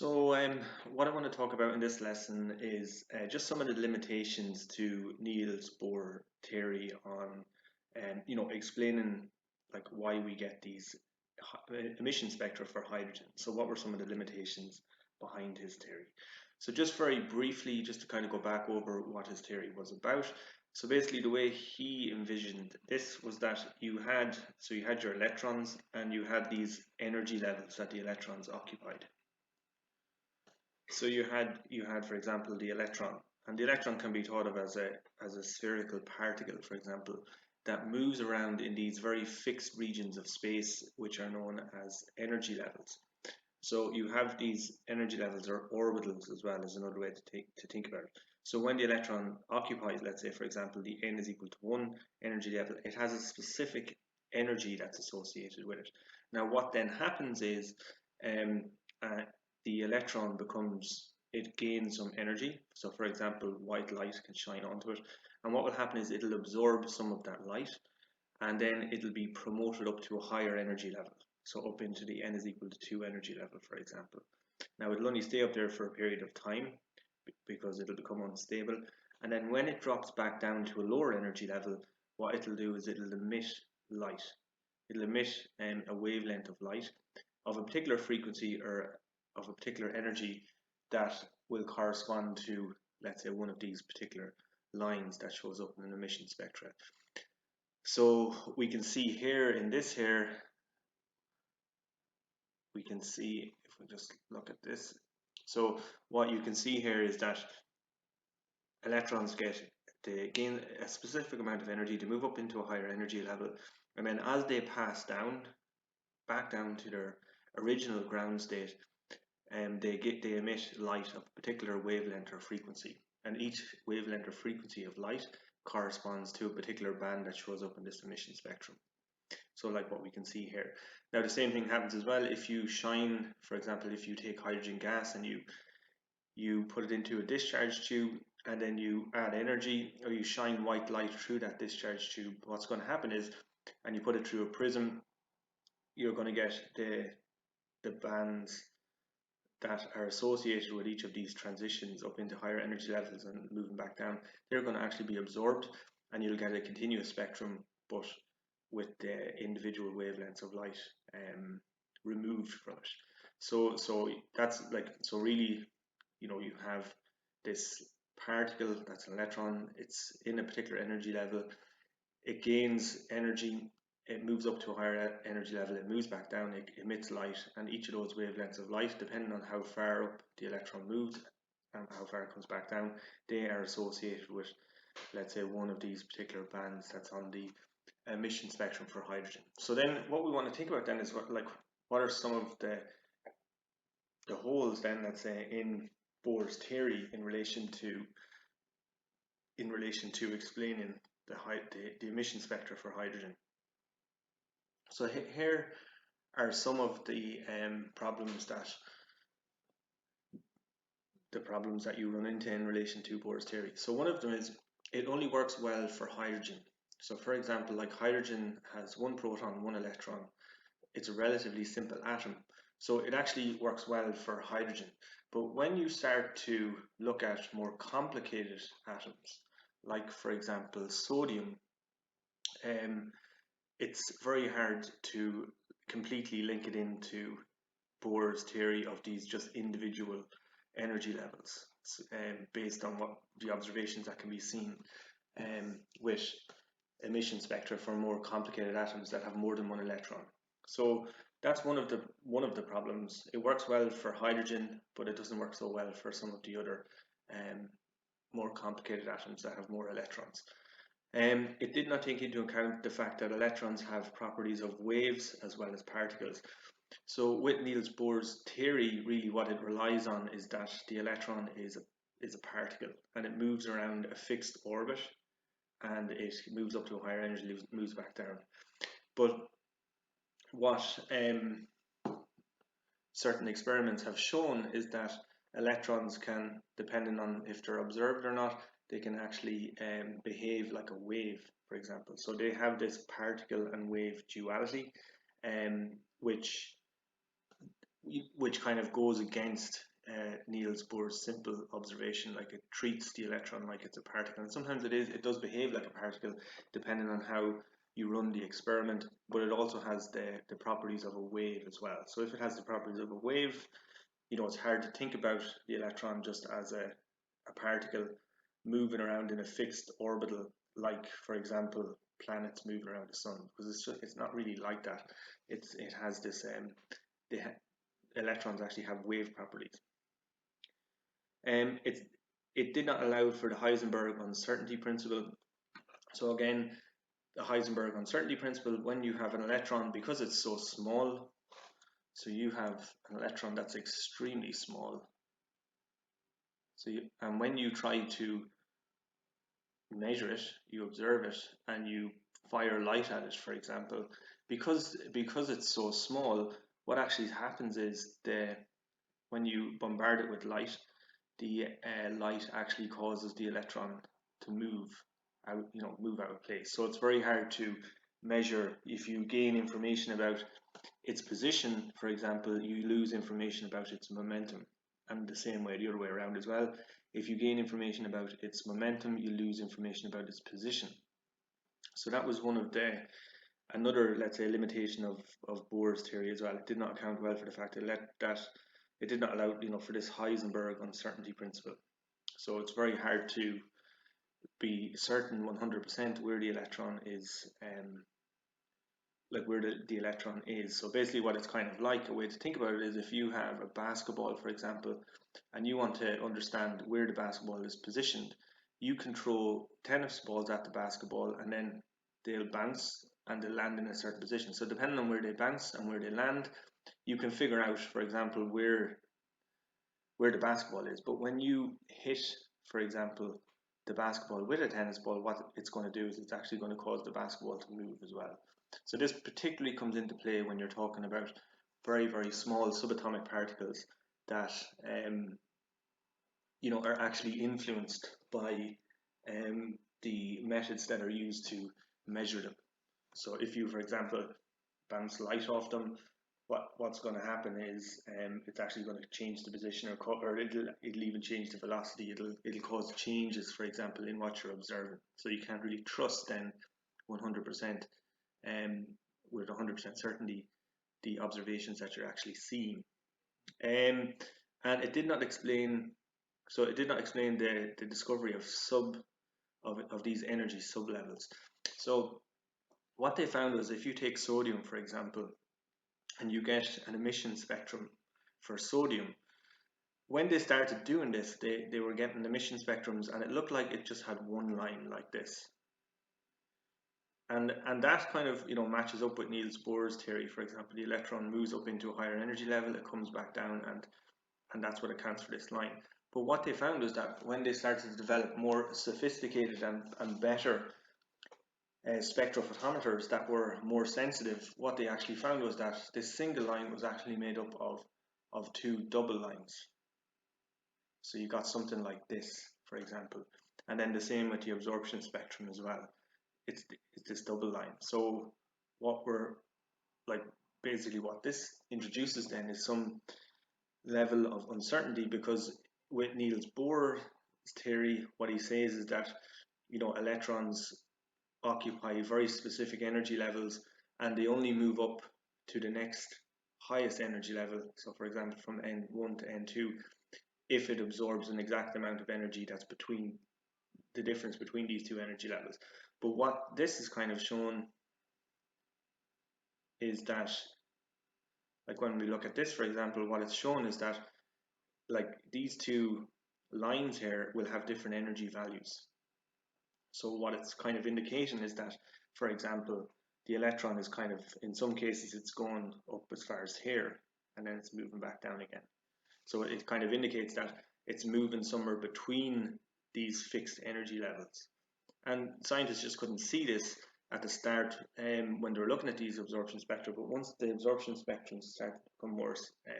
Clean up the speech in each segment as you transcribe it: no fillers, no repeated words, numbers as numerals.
What I want to talk about in this lesson is just some of the limitations to Niels Bohr theory on, explaining like why we get these emission spectra for hydrogen. So, what were some of the limitations behind his theory? So, just very briefly, just to kind of go back over what his theory was about. So basically, the way he envisioned this was that you had your electrons and you had these energy levels that the electrons occupied. So you had, for example, the electron, and the electron can be thought of as a spherical particle, for example, that moves around in these very fixed regions of space, which are known as energy levels. So you have these energy levels, or orbitals, as well as another way to think about it. So when the electron occupies, let's say, for example, the n is equal to 1 energy level, it has a specific energy that's associated with it. Now, what then happens is the electron gains some energy. So for example, white light can shine onto it, and what will happen is it'll absorb some of that light, and then it'll be promoted up to a higher energy level, so up into the n is equal to 2 energy level, for example. Now it'll only stay up there for a period of time because it'll become unstable, and then when it drops back down to a lower energy level, what it'll do is it'll emit light. It'll emit a wavelength of light of a particular frequency or of a particular energy that will correspond to, let's say, one of these particular lines that shows up in an emission spectra. So we can see here in this here, we can see, if we just look at this, so what you can see here is that electrons they gain a specific amount of energy to move up into a higher energy level, and then as they pass back down to their original ground state, they emit light of a particular wavelength or frequency, and each wavelength or frequency of light corresponds to a particular band that shows up in this emission spectrum. So like what we can see here. Now the same thing happens as well if you shine, for example, if you take hydrogen gas and you put it into a discharge tube and then you add energy, or you shine white light through that discharge tube, what's going to happen is, and you put it through a prism, you're going to get the bands that are associated with each of these transitions up into higher energy levels and moving back down. They're going to actually be absorbed, and you'll get a continuous spectrum, but with the individual wavelengths of light removed from it. So that's really, you have this particle that's an electron. It's in a particular energy level. It gains energy. It moves up to a higher energy level, it moves back down, it emits light, and each of those wavelengths of light, depending on how far up the electron moves and how far it comes back down, they are associated with, let's say, one of these particular bands that's on the emission spectrum for hydrogen. So then what we want to think about then is what are some of the holes then, let's say, in Bohr's theory in relation to explaining the emission spectra for hydrogen. So here are some of the problems that you run into in relation to Bohr's theory. So one of them is it only works well for hydrogen. So for example, like hydrogen has one proton, one electron. It's a relatively simple atom, so it actually works well for hydrogen. But when you start to look at more complicated atoms, like for example sodium, it's very hard to completely link it into Bohr's theory of these just individual energy levels, based on what the observations that can be seen with emission spectra for more complicated atoms that have more than one electron. So that's one of the problems. It works well for hydrogen, but it doesn't work so well for some of the other more complicated atoms that have more electrons. It did not take into account the fact that electrons have properties of waves as well as particles. So with Niels Bohr's theory, really what it relies on is that the electron is a particle, and it moves around a fixed orbit, and it moves up to a higher energy, moves back down. But what certain experiments have shown is that electrons can, depending on if they're observed or not, they can actually behave like a wave, for example. So they have this particle and wave duality, which kind of goes against Niels Bohr's simple observation, like it treats the electron like it's a particle, and sometimes it does behave like a particle depending on how you run the experiment, but it also has the properties of a wave as well. So if it has the properties of a wave, it's hard to think about the electron just as a particle moving around in a fixed orbital, like, for example, planets moving around the sun, because it's not really like that. It has this, the electrons actually have wave properties. It did not allow for the Heisenberg uncertainty principle. So again, the Heisenberg uncertainty principle, when you have an electron, because it's so small, so you have an electron that's extremely small. So and when you try to measure it, you observe it, and you fire light at it, for example, because it's so small, what actually happens is when you bombard it with light, the light actually causes the electron to move out of place. So it's very hard to measure. If you gain information about its position, for example, you lose information about its momentum, and the same way, the other way around as well. If you gain information about its momentum, you lose information about its position. So that was another, let's say, limitation of Bohr's theory as well. It did not account well for the fact that it did not allow, for this Heisenberg uncertainty principle. So it's very hard to be certain 100% where the electron is, where the electron is. So basically what it's kind of like, a way to think about it is, if you have a basketball, for example, and you want to understand where the basketball is positioned, you can throw tennis balls at the basketball, and then they'll bounce and they'll land in a certain position. So depending on where they bounce and where they land, you can figure out, for example, where the basketball is. But when you hit, for example, the basketball with a tennis ball, what it's going to do is it's actually going to cause the basketball to move as well. So this particularly comes into play when you're talking about very, very small subatomic particles that are actually influenced by the methods that are used to measure them. So if you, for example, bounce light off them, what's going to happen is it's actually going to change the position, or it'll even change the velocity. It'll cause changes, for example, in what you're observing. So you can't really trust then 100% with 100% certainty the observations that you're actually seeing. And it did not explain. So it did not explain the discovery of these energy sublevels. So what they found was, if you take sodium, for example, and you get an emission spectrum for sodium, when they started doing this, they were getting emission spectrums, and it looked like it just had one line like this. And that kind of matches up with Niels Bohr's theory. For example, the electron moves up into a higher energy level, it comes back down, and that's what accounts for this line. But what they found was that when they started to develop more sophisticated and better spectrophotometers that were more sensitive, what they actually found was that this single line was actually made up of two double lines. So you got something like this, for example, and then the same with the absorption spectrum as well. It's this double line. So basically what this introduces then is some level of uncertainty, because with Niels Bohr's theory, what he says is that electrons occupy very specific energy levels, and they only move up to the next highest energy level. So for example, from N1 to N2, if it absorbs an exact amount of energy that's between the difference between these two energy levels. But what this is kind of shown is that, like when we look at this, for example, what it's shown is that like these two lines here will have different energy values. So what it's kind of indicating is that, for example, the electron is kind of, in some cases, it's going up as far as here, and then it's moving back down again. So it kind of indicates that it's moving somewhere between these fixed energy levels. And scientists just couldn't see this at the start when they were looking at these absorption spectra, but once the absorption spectrums started to become more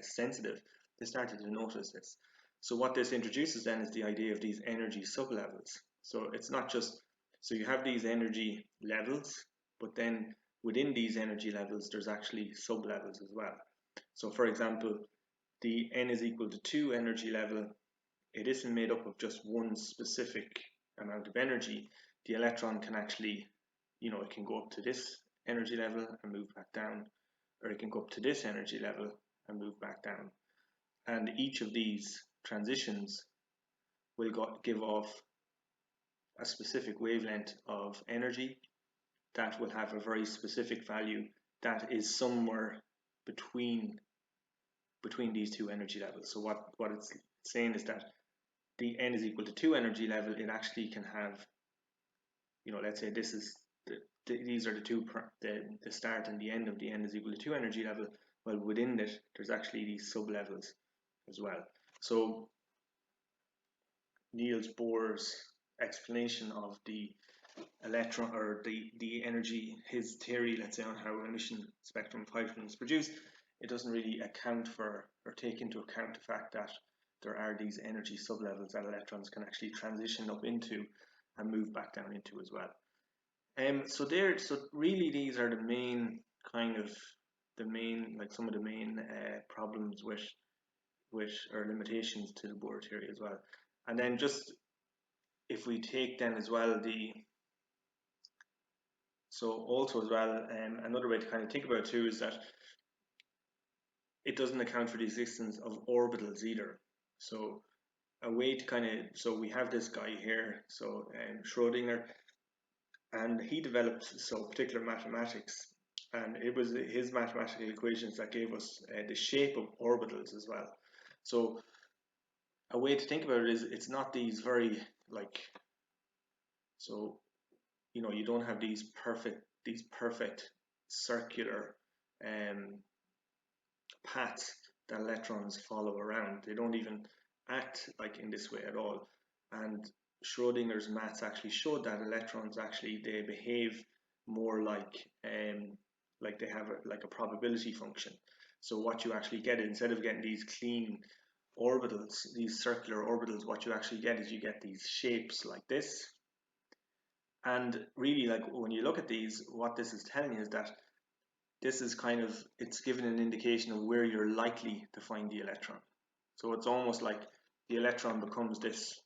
sensitive, they started to notice this. So what this introduces then is the idea of these energy sublevels. So it's not just, so you have these energy levels, but then within these energy levels, there's actually sublevels as well. So for example, the n is equal to 2 energy level, it isn't made up of just one specific amount of energy. The electron can actually, it can go up to this energy level and move back down, or it can go up to this energy level and move back down. And each of these transitions will give off a specific wavelength of energy that will have a very specific value that is somewhere between these two energy levels. So what it's saying is that the n is equal to 2 energy level, it actually can have, let's say this is these are the two, the start and the end of the n is equal to 2 energy level. Well, within it, there's actually these sublevels as well. So Niels Bohr's explanation of the electron, or the energy, his theory, let's say, on how emission spectrum of hydrogen is produced, it doesn't really account for or take into account the fact that there are these energy sublevels that electrons can actually transition up into and move back down into as well. So really these are the main some of the main problems with or limitations to the Bohr theory as well. And then just if we take then as well another way to kind of think about it too is that it doesn't account for the existence of orbitals either. So a way to so we have this guy here, so Schrödinger, and he developed particular mathematics, and it was his mathematical equations that gave us the shape of orbitals as well. So a way to think about it is it's not these very you don't have these perfect circular paths that electrons follow around. They don't even act like in this way at all. And Schrodinger's maths actually showed that electrons they behave more like they have a probability function. So what you actually get, instead of getting these clean orbitals, these circular orbitals, what you actually get is you get these shapes like this. And really, when you look at these, what this is telling you is that this is it's giving an indication of where you're likely to find the electron. So it's almost like the electron becomes this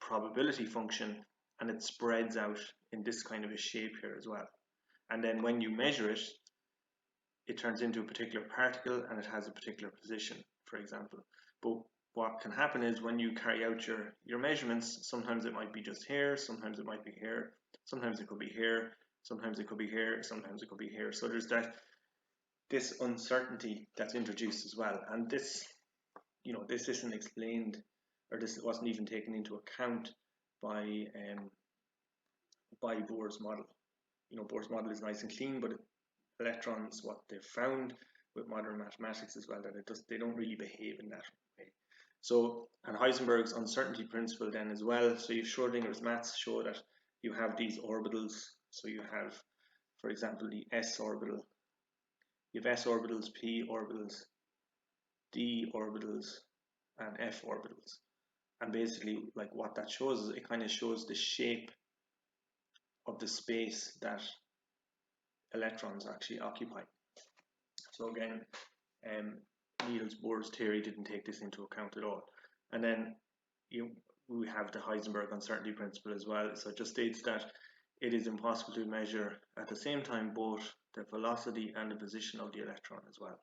probability function, and it spreads out in this kind of a shape here as well. And then when you measure it, it turns into a particular particle and it has a particular position, for example. But what can happen is when you carry out your measurements, sometimes it might be just here, sometimes it might be here, sometimes it could be here, sometimes it could be here, sometimes it could be here. So there's this uncertainty that's introduced as well. And this isn't explained, or this wasn't even taken into account by Bohr's model. Bohr's model is nice and clean, but electrons, what they've found with modern mathematics as well, that they don't really behave in that way. So, and Heisenberg's uncertainty principle then as well. So Schrodinger's maths show that you have these orbitals. So you have, for example, the s orbital. You have s orbitals, p orbitals, d orbitals, and f orbitals. And basically, what that shows is it kind of shows the shape of the space that electrons actually occupy. So again, Niels Bohr's theory didn't take this into account at all. And then we have the Heisenberg uncertainty principle as well. So it just states that it is impossible to measure at the same time both the velocity and the position of the electron as well.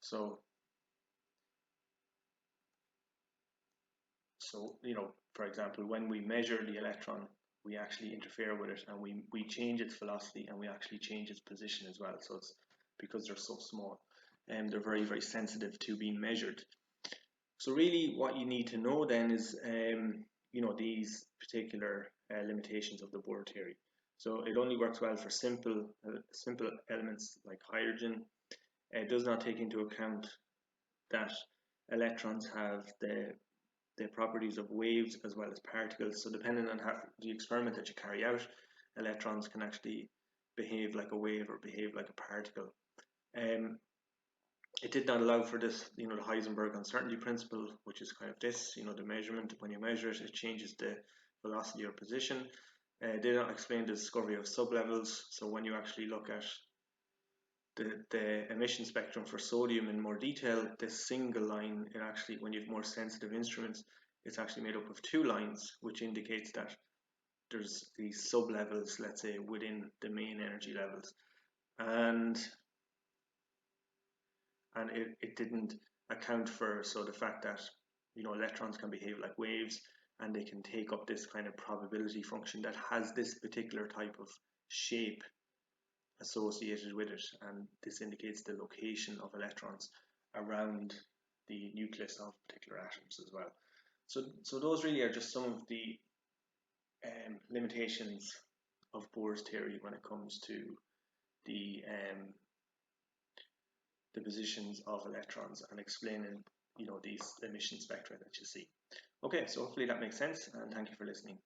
So for example, when we measure the electron, we actually interfere with it, and we change its velocity, and we actually change its position as well. So it's because they're so small, and they're very, very sensitive to being measured. So really what you need to know then is these particular limitations of the Bohr theory. So it only works well for simple elements like hydrogen. It does not take into account that electrons have the properties of waves as well as particles. So depending on the experiment that you carry out, electrons can actually behave like a wave or behave like a particle. It did not allow for this, the Heisenberg uncertainty principle, which is kind of this, the measurement. When you measure it, it changes the velocity or position. They did not explain the discovery of sublevels. So when you actually look at the emission spectrum for sodium in more detail, this single line, it actually, when you have more sensitive instruments, it's actually made up of two lines, which indicates that there's these sublevels, let's say, within the main energy levels. And it didn't account for the fact that electrons can behave like waves, and they can take up this kind of probability function that has this particular type of shape associated with it, and this indicates the location of electrons around the nucleus of particular atoms as well. So those really are just some of the limitations of Bohr's theory when it comes to the positions of electrons and explaining these emission spectra that you see. Okay, so hopefully that makes sense, and thank you for listening.